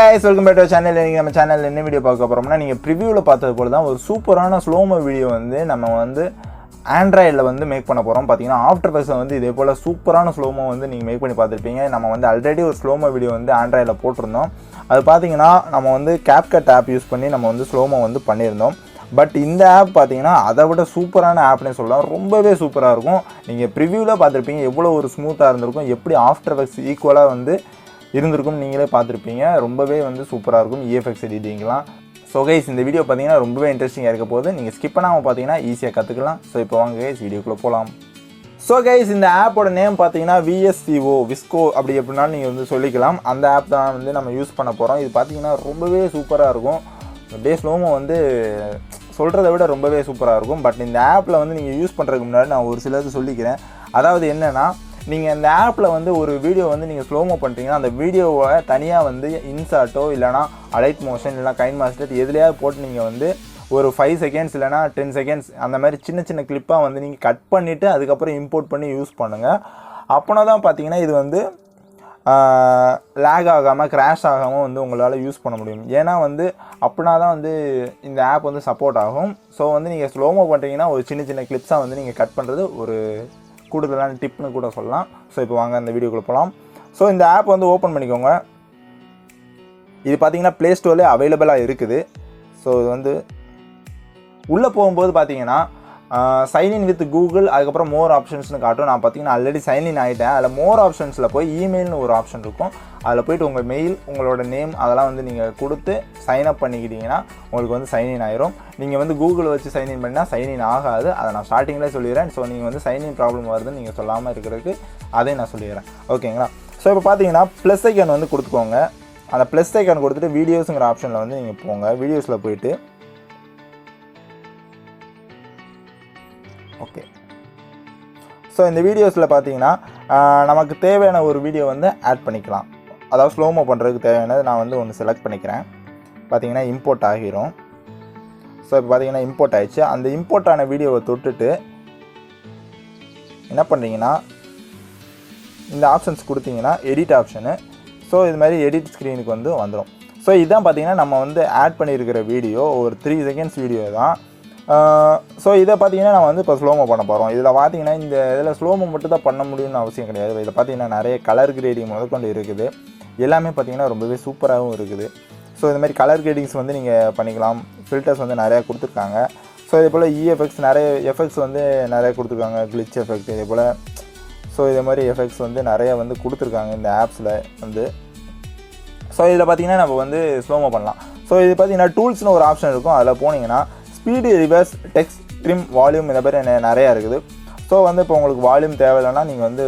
guys, welcome back to our channel. இன்னைக்கு நம்ம சேனல்ல என்ன வீடியோ பார்க்க போறோம்னா நீங்க ப்ரிவியூல பார்த்தது போல தான் ஒரு சூப்பரான ஸ்லோமோ வீடியோ வந்து நம்ம வந்து ஆண்ட்ராய்டில் வந்து மேக் பண்ண போகிறோம். பார்த்தீங்கன்னா ஆஃப்டர்எஃபெக்ட்ஸ் வந்து இதே போல் சூப்பரான ஸ்லோமோ வந்து நீங்கள் மேக் பண்ணி பார்த்துருப்பீங்க. நம்ம வந்து ஆல்ரெடி ஒரு ஸ்லோமோ வீடியோ வந்து ஆண்ட்ராய்டில் போட்டிருந்தோம். அது பார்த்தீங்கன்னா நம்ம வந்து கேப்கட் ஆப் யூஸ் பண்ணி நம்ம வந்து ஸ்லோமோ வந்து பண்ணியிருந்தோம். பட் இந்த ஆப் பார்த்தீங்கன்னா அதை விட சூப்பரான ஆப்னே சொல்லலாம். ரொம்பவே சூப்பராக இருக்கும். நீங்கள் ப்ரிவியூவில் பார்த்துருப்பீங்க எவ்வளோ ஒரு ஸ்மூத்தாக இருந்திருக்கும், எப்படி ஆஃப்டர்எஃபெக்ட்ஸ் ஈக்குவலாக வந்து இருந்திருக்கும் நீங்களே பார்த்துருப்பீங்க. ரொம்பவே வந்து சூப்பராக இருக்கும் விஎஃப்எக்ஸ் எடிட்டிங்லாம். ஸோ கைஸ், இந்த வீடியோ பார்த்தீங்கன்னா ரொம்பவே இன்ட்ரெஸ்டிங்காக இருக்க போது. நீங்கள் ஸ்கிப் பண்ணாமல் பார்த்தீங்கன்னா ஈஸியாக கற்றுக்கலாம். ஸோ இப்போ வாங்க கைஸ் வீடியோக்குள்ளே போகலாம். ஸோ கைஸ், இந்த ஆப்போட நேம் பார்த்தீங்கன்னா Vsco அப்படி எப்படினாலும் நீங்கள் வந்து சொல்லிக்கலாம். அந்த ஆப் தான் வந்து நம்ம யூஸ் பண்ண போகிறோம். இது பார்த்தீங்கன்னா ரொம்பவே சூப்பராக இருக்கும். அப்படியே ஸ்லோமோ வந்து சொல்கிறத விட ரொம்பவே சூப்பராக இருக்கும். பட் இந்த ஆப்பில் வந்து நீங்கள் யூஸ் பண்ணுறதுக்கு முன்னாடி நான் ஒரு சிலது சொல்லிக்கிறேன். அதாவது என்னென்னா, நீங்கள் இந்த ஆப்பில் வந்து ஒரு வீடியோ வந்து நீங்கள் ஸ்லோமோ பண்ணுறீங்கன்னா அந்த வீடியோவை தனியாக வந்து இன்சார்ட்டோ இல்லைனா அலைட் மோஷன் இல்லைனா கைன் மாஸ்டர் எதுலையாவது போட்டு நீங்கள் வந்து ஒரு 5 செகண்ட்ஸ் இல்லைனா 10 செகண்ட்ஸ் அந்த மாதிரி சின்ன சின்ன கிளிப்பாக வந்து நீங்கள் கட் பண்ணிவிட்டு அதுக்கப்புறம் இம்போர்ட் பண்ணி யூஸ் பண்ணுங்கள். அப்போனா தான் பார்த்தீங்கன்னா இது வந்து லேக் ஆகாமல் கிராஷ் ஆகாமல் வந்து உங்களால் யூஸ் பண்ண முடியும். ஏன்னா வந்து அப்படின்னா தான் வந்து இந்த ஆப் வந்து சப்போர்ட் ஆகும். ஸோ வந்து நீங்கள் ஸ்லோமோ பண்ணுறீங்கன்னா ஒரு சின்ன சின்ன கிளிப்ஸாக வந்து நீங்கள் கட் பண்ணுறது ஒரு கூடுதலான டிப்னு கூட சொல்லலாம். ஸோ இப்போ வாங்க இந்த வீடியோக்குள்ளே போகலாம். ஸோ இந்த ஆப் வந்து ஓப்பன் பண்ணிக்கோங்க. இது பார்த்தீங்கன்னா ப்ளே ஸ்டோர்லேயே அவைலபிளாக இருக்குது. ஸோ இது வந்து உள்ளே போகும்போது பார்த்தீங்கன்னா சைன்இன் வித் கூகுள், அதுக்கப்புறம் மோர் ஆப்ஷன்ஸ்னு காட்டும். நான் பார்த்தீங்கன்னா ஆல்ரெடி சைன்இன் ஆகிட்டேன். அதில் மோர் ஆப்ஷன்ஸில் போய் இமெயில்னு ஒரு ஆப்ஷன் இருக்கும். அதில் போய்ட்டு உங்கள் மெயில், உங்களோட நேம் அதெல்லாம் வந்து நீங்கள் கொடுத்து சைன்அப் பண்ணிக்கிட்டீங்கன்னா உங்களுக்கு வந்து சைன்இன் ஆயிரும். நீங்கள் வந்து கூகுள் வச்சு சைன்இன் பண்ணினா சைன்இன் ஆகாது. அதை நான் ஸ்டார்டிங்கில் சொல்லிடுறேன். ஸோ நீங்கள் வந்து சைன்இன் ப்ராப்ளம் வருதுன்னு நீங்கள் சொல்லாமல் இருக்கிறதுக்கு அதையும் நான் சொல்லிடுறேன். ஓகேங்களா? ஸோ இப்போ பார்த்தீங்கன்னா ப்ளஸ் ஐக்கான் வந்து கொடுத்துக்கோங்க. அந்த ப்ளஸ் ஐக்கான் கொடுத்துட்டு வீடியோஸுங்கிற ஆப்ஷனில் வந்து நீங்கள் போங்க. வீடியோஸில் போயிட்டு ஓகே. ஸோ இந்த வீடியோஸில் பார்த்தீங்கன்னா நமக்கு தேவையான ஒரு வீடியோ வந்து ஆட் பண்ணிக்கலாம். அதாவது ஸ்லோமோ பண்ணுறதுக்கு தேவையானது நான் வந்து ஒன்று செலக்ட் பண்ணிக்கிறேன். பார்த்தீங்கன்னா இம்போர்ட் ஆகிரும். ஸோ இப்போ பார்த்தீங்கன்னா இம்போர்ட் ஆகிடுச்சு. அந்த இம்போர்ட் ஆன வீடியோவை தொட்டுட்டு என்ன பண்ணுறீங்கன்னா இந்த ஆப்ஷன்ஸ் கொடுத்தீங்கன்னா எடிட் ஆப்ஷனு. ஸோ இது மாதிரி எடிட் ஸ்க்ரீனுக்கு வந்து வந்துடும். ஸோ இதுதான் பார்த்தீங்கன்னா நம்ம வந்து ஆட் பண்ணியிருக்கிற வீடியோ. ஒரு 3 செகண்ட்ஸ் வீடியோ தான். ஸோ இதை பார்த்தீங்கன்னா நம்ம வந்து இப்போ ஸ்லோமோ பண்ண போகிறோம். இதில் பார்த்தீங்கன்னா இந்த இதில் ஸ்லோமோ மட்டும் தான் பண்ண முடியும்னு அவசியம் கிடையாது. இதில் பார்த்தீங்கன்னா நிறைய கலர் கிரேடிங் முதற்கொண்டு இருக்குது. எல்லாமே பார்த்தீங்கன்னா ரொம்பவே சூப்பராகவும் இருக்குது. ஸோ இது மாதிரி கலர் கிரேடிங்ஸ் வந்து நீங்கள் பண்ணிக்கலாம். ஃபில்டர்ஸ் வந்து நிறையா கொடுத்துருக்காங்க. ஸோ இதே போல் இஎஃப்எக்ட்ஸ் நிறைய எஃபெக்ட்ஸ் வந்து நிறைய கொடுத்துருக்காங்க. கிளிச் எஃபெக்ட் இதே போல். ஸோ இதே மாதிரி எஃபெக்ட்ஸ் வந்து நிறைய வந்து கொடுத்துருக்காங்க இந்த ஆப்ஸில் வந்து. ஸோ இதில் பார்த்தீங்கன்னா நம்ம வந்து ஸ்லோமோ பண்ணலாம். ஸோ இது பார்த்தீங்கன்னா டூல்ஸ்னு ஒரு ஆப்ஷன் இருக்கும். அதில் போனீங்கன்னா speed, reverse, text, trim, volume இந்த மாதிரி நிறையா இருக்குது. ஸோ வந்து இப்போ உங்களுக்கு வால்யூம் தேவையில்லைன்னா நீங்கள் வந்து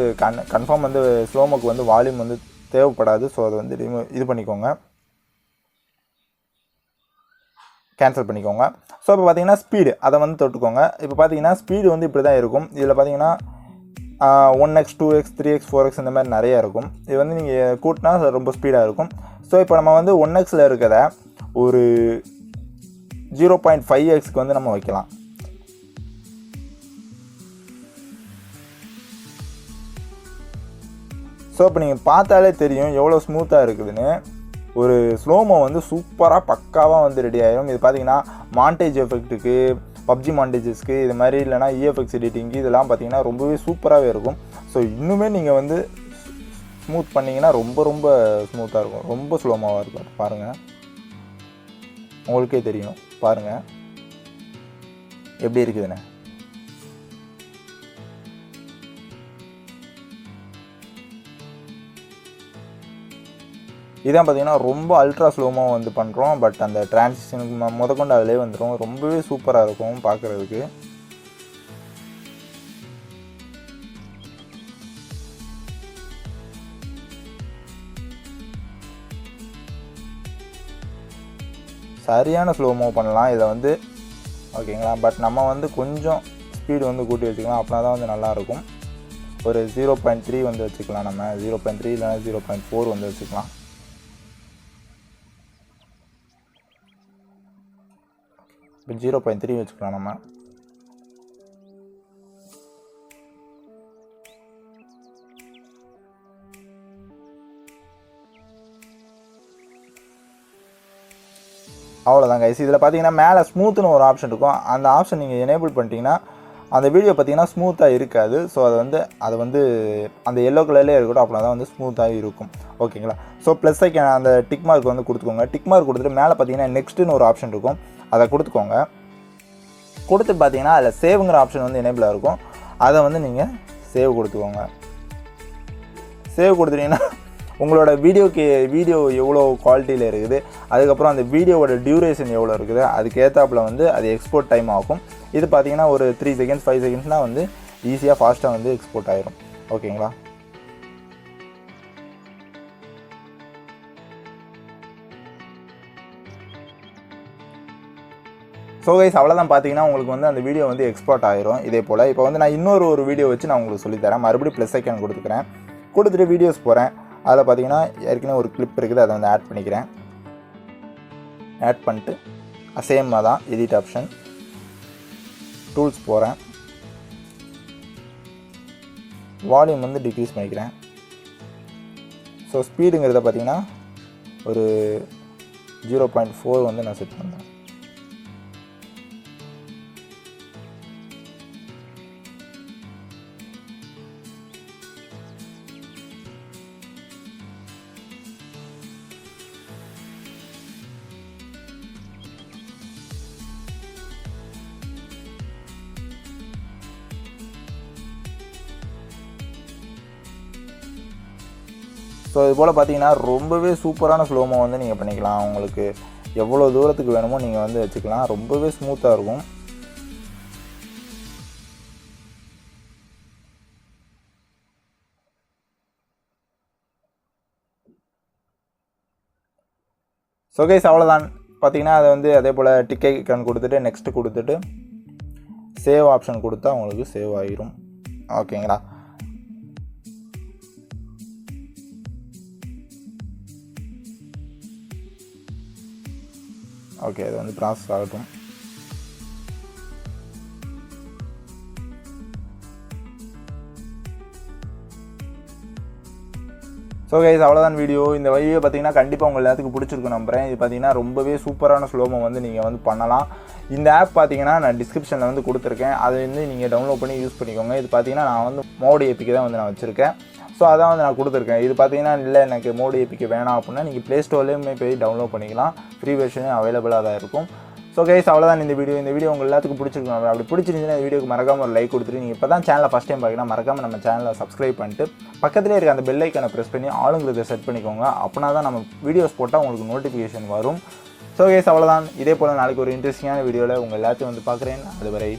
கன்ஃபார்ம் வந்து ஸ்லோமோக்கு வந்து வால்யூம் வந்து தேவைப்படாது. ஸோ அதை வந்து இது பண்ணிக்கோங்க, கேன்சல் பண்ணிக்கோங்க. ஸோ இப்போ பார்த்தீங்கன்னா ஸ்பீடு அதை வந்து தொட்டுக்கோங்க. இப்போ பார்த்தீங்கன்னா ஸ்பீடு வந்து இப்படி தான் இருக்கும். இதில் பார்த்தீங்கன்னா 1x 2x 3x 4x இந்த மாதிரி நிறையா இருக்கும். இது வந்து நீங்கள் கூட்டினா ரொம்ப ஸ்பீடாக இருக்கும். ஸோ இப்போ நம்ம வந்து 1xல் இருக்கிறத ஒரு 0.5xக்கு வந்து நம்ம வைக்கலாம். ஸோ இப்போ நீங்கள் பார்த்தாலே தெரியும் எவ்வளோ ஸ்மூத்தாக இருக்குதுன்னு. ஒரு ஸ்லோமோ வந்து சூப்பராக பக்காவாக வந்து ரெடி ஆகிடும். இது பார்த்தீங்கன்னா மாண்டேஜ் எஃபெக்ட்டுக்கு, பப்ஜி மாண்டேஜஸ்க்கு இது மாதிரி இல்லைனா இஎஃப்எக்ஸ் எடிட்டிங்கு இதெல்லாம் பார்த்தீங்கன்னா ரொம்பவே சூப்பராகவே இருக்கும். ஸோ இன்னுமே நீங்கள் வந்து ஸ்மூத் பண்ணிங்கன்னா ரொம்ப ரொம்ப ஸ்மூத்தாக இருக்கும். ரொம்ப ஸ்லோமோவாக இருக்கும். பாருங்கள், உங்களுக்கே தெரியும். பாருங்கள் எப்படி இருக்குதுன்னு. இதான் பார்த்தீங்கன்னா ரொம்ப அல்ட்ரா ஸ்லோமோ வந்து பண்ணுறோம். பட் அந்த டிரான்சிஷனுக்கு முதற்கொண்டு அதிலே வந்துடும். ரொம்பவே சூப்பராக இருக்கும் பார்க்குறதுக்கு. சரியான ஸ்லோமோ பண்ணலாம் இதை வந்து. ஓகேங்களா? பட் நம்ம வந்து கொஞ்சம் ஸ்பீடு வந்து கூட்டி வச்சுக்கலாம். அப்படின்னா தான் வந்து நல்லாயிருக்கும். ஒரு 0.3 வந்து வச்சுக்கலாம். நம்ம 0.3 இல்லைனா 0.4 வந்து வச்சுக்கலாம். இப்போ 0.3 வச்சுக்கலாம் நம்ம. அவ்வளோதான் கைஸ். இதில் பார்த்தீங்கன்னா மேலே ஸ்மூத்துன்னு ஒரு ஆப்ஷன் இருக்கும். அந்த ஆப்ஷன் நீங்கள் எனேபிள் பண்ணிட்டீங்கன்னா அந்த வீடியோ பார்த்தீங்கன்னா ஸ்மூத்தாக இருக்காது. ஸோ அது வந்து அந்த எல்லோ கலர்லேயே இருக்கட்டும், அப்படின்னா தான் வந்து ஸ்மூத்தாக இருக்கும். ஓகேங்களா? ஸோ ப்ளஸ் ஐக்கன் அந்த டிக் மார்க் வந்து கொடுத்துக்கோங்க. டிக் மார்க் கொடுத்துட்டு மேலே பார்த்தீங்கன்னா நெக்ஸ்ட்டுன்னு ஒரு ஆப்ஷன் இருக்கும், அதை கொடுத்துக்கோங்க. கொடுத்து பார்த்தீங்கன்னா அதில் சேவுங்கிற ஆப்ஷன் வந்து எனேபிளாக இருக்கும். அதை வந்து நீங்கள் சேவ் கொடுத்துக்கோங்க. சேவ் கொடுத்துட்டீங்கன்னா உங்களோட வீடியோ எவ்வளோ குவாலிட்டியில் இருக்குது, அதுக்கப்புறம் அந்த வீடியோவோட டியூரேஷன் எவ்வளோ இருக்குது, அதுக்கேற்றாப்புல வந்து அது எக்ஸ்போர்ட் டைம் ஆகும். இது பார்த்தீங்கன்னா ஒரு 3 செகண்ட்ஸ் 5 செகண்ட்ஸ்னால் வந்து ஈஸியாக ஃபாஸ்ட்டாக வந்து எக்ஸ்போர்ட் ஆயிரும். ஓகேங்களா? ஸோ கைஸ் அவ்வளோதான். பார்த்தீங்கன்னா உங்களுக்கு வந்து அந்த வீடியோ வந்து எக்ஸ்போர்ட் ஆயிரும். இதே போல் இப்போ வந்து நான் இன்னொரு வீடியோ வச்சு நான் உங்களுக்கு சொல்லித்தரேன். மறுபடியும் ப்ளஸ் ஐக்கான் கொடுத்துக்கிறேன். கொடுத்துட்டு வீடியோஸ் போகிறேன். அதில் பார்த்தீங்கன்னா ஏற்கனவே ஒரு கிளிப் இருக்குது, அதை வந்து ஆட் பண்ணிக்கிறேன். ஆட் பண்ணிட்டு சேமாக தான் எடிட் ஆப்ஷன் டூல்ஸ் போகிறேன். வால்யூம் வந்து டிக்ரீஸ் பண்ணிக்கிறேன். ஸோ ஸ்பீடுங்கிறத பார்த்தீங்கன்னா ஒரு 0.4 வந்து நான் செட் பண்ணுறேன். ஸோ இது போல் பார்த்தீங்கன்னா ரொம்பவே சூப்பரான ஸ்லோமோ வந்து நீங்கள் பண்ணிக்கலாம். உங்களுக்கு எவ்வளோ தூரத்துக்கு வேணுமோ நீங்கள் வந்து வச்சுக்கலாம். ரொம்பவே ஸ்மூத்தாக இருக்கும். ஸோ கைஸ் அவ்வளோதான். பார்த்தீங்கன்னா அதை வந்து அதே போல் டிக் ஐக்கான் கொடுத்துட்டு நெக்ஸ்ட்டு கொடுத்துட்டு சேவ் ஆப்ஷன் கொடுத்தா உங்களுக்கு சேவ் ஆகிரும். ஓகேங்களா? ஓகே, அது வந்து ப்ராசஸ் ஆகட்டும். ஸோ கைஸ் அவ்வளோதான் வீடியோ. இந்த வீடியோ பார்த்தீங்கன்னா கண்டிப்பாக உங்கள் எல்லாத்துக்கும் பிடிச்சிருக்கும் நம்புகிறேன். இது பார்த்தீங்கன்னா ரொம்பவே சூப்பரான ஸ்லோமோ வந்து நீங்கள் வந்து பண்ணலாம். இந்த ஆப் பார்த்தீங்கன்னா நான் டிஸ்கிரிப்ஷனில் வந்து கொடுத்துருக்கேன். அதை வந்து நீங்கள் டவுன்லோட் பண்ணி யூஸ் பண்ணிக்கோங்க. இது பார்த்தீங்கன்னா நான் வந்து மோடி ஏபிக்கு தான் வந்து நான் வச்சுருக்கேன். ஸோ அதான் வந்து நான் கொடுத்துருக்கேன். இது பார்த்தீங்கன்னா இல்லை எனக்கு மோடி ஏபிக்கு வேணாம் அப்படின்னா நீங்கள் ப்ளே ஸ்டோர்லேயுமே போய் டவுன்லோட் பண்ணிக்கலாம். ஃப்ரீ வெர்ஷனே அவைலபிளாக தான் இருக்கும். ஸோ கைஸ் அவ்வளோதான் இந்த வீடியோ உங்கள் எல்லாத்துக்கும் பிடிச்சிருக்கும். அப்படி பிடிச்சிருந்துச்சுன்னா இந்த வீடியோக்கு மறக்காமல் ஒரு லைக் கொடுத்துட்டு, நீங்கள் இப்போ தான் சேனலை ஃபஸ்ட் டைம் பார்க்கணும் மறக்காமல் நம்ம சேனலை சப்ஸ்கிரைப் பண்ணிட்டு பக்கத்துலேயே இருக்க அந்த பெல் ஐக்கானை ப்ரெஸ் பண்ணி ஆளுங்கிறத செட் பண்ணிக்கோங்க. அப்படின்னா தான் நம்ம வீடியோஸ் போட்டால் உங்களுக்கு நோட்டிஃபிகேஷன் வரும். ஸோ கைஸ் அவ்வளோதான். இதே போல் நாளைக்கு ஒரு இன்ட்ரெஸ்டிங்கான வீடியோவில் உங்கள் எல்லாத்தையும் வந்து பார்க்குறேன். அதுவரை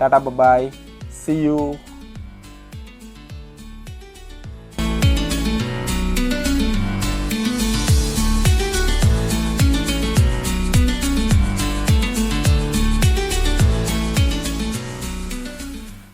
டாடா பாய், see you.